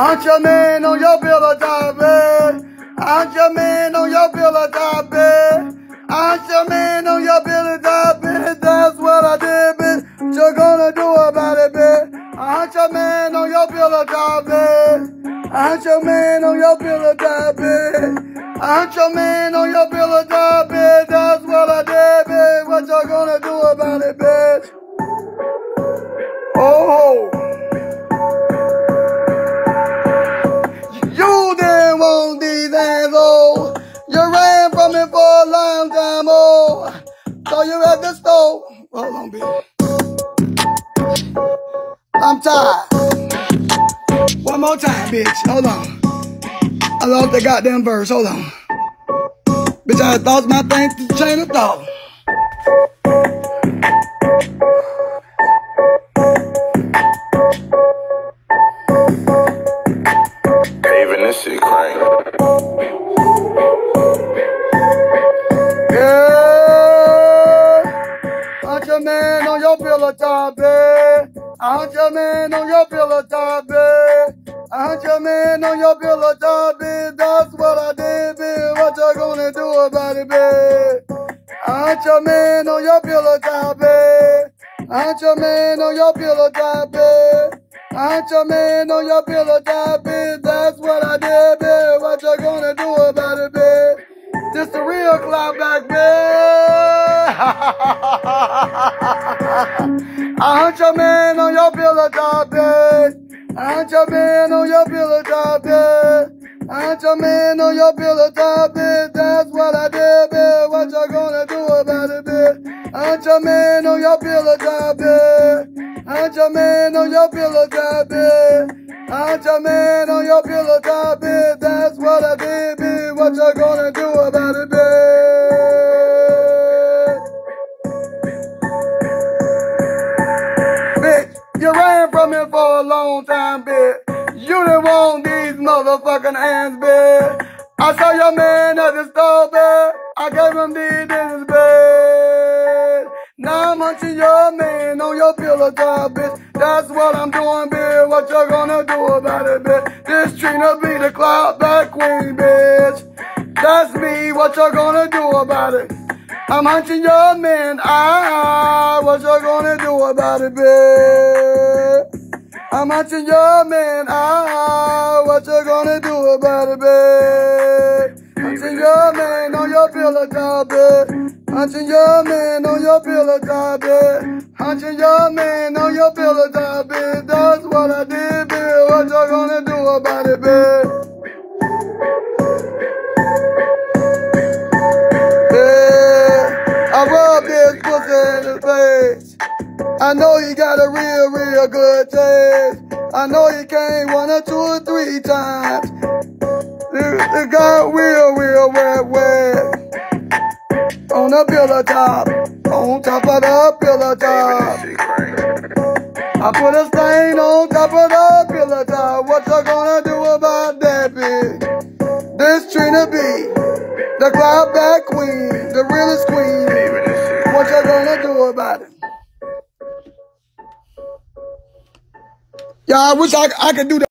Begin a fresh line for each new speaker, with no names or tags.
hunt your man on your bill of diabetes. I hunt your man on your bill of diabetes. I hunt your man on your bill of diabetes. That's what I did, bitch. What you gonna do about it, bitch? I hunt your man on your bill of diabetes. I hunt your man on your bill of diabetes. I hunt your man on your bill of diabetes. That's what I did, bitch. What you gonna do about it, bitch? Oh. You didn't want these assholes. You ran from me for a long time, oh. So you at the store. Hold on, bitch. I'm tired. One more time, bitch. Hold on. I lost the goddamn verse. Hold on. Bitch, I lost my thing to chain of thought.
Even this shit crank.
Yeah. Hunt your man on your bill of diabetes. I hunt your man on your bill of diabetes. I hunt your man on your bill of diabetes. That's what I did, bitch. What you gonna do about it, bitch? I hunt your man on your bill of diabetes. I hunt your man on your bill of diabetes. I hunt your man on your bill of diabetes. That's what I did, bitch. What you gonna do about it, bitch? Just a real clapback, bitch. I hunt your man on your bill of diabetes. I hunt your man on your bill of diabetes. I hunt your man on your bill of diabetes. That's what I did, bitch. What you gonna do about it, bitch? I hunt your man on your bill of diabetes. I hunt your man on your bill of diabetes. I hunt your man on your bill of diabetes. That's what I did, bitch. What you gonna do about it, bitch? Bitch, you ran from me for a long time, bitch. You didn't want these motherfucking hands, bitch. I saw your man at the store, bitch. I gave him these in his bed. Now I'm hunting your man on your bill of diabetes. That's what I'm doing, bitch. What you gonna do about it, bitch? This Trina be the clapback queen, bitch. That's me. What you gonna do about it? I'm hunting your man. What you gonna do about it, bitch? I'm hunting your man. What you gonna do about it, bitch? Hunting your man on your bill of diabetes. Hunting your man on your bill of diabetes. Hunting your man on your bill of diabetes. That's what I did, bitch. What you gonna do about it, bitch? Yeah, I rubbed this pussy in his face. I know he got a real good taste. I know he came 1 or 2 or 3 times. It got real wet. On the pillow top. On top of the pillow top. I put a stain on top of the pillow top. What you gonna do about that, bitch? This Trina B, the clapback queen, the realest queen. What you gonna do about it? Yeah, I wish I could do that.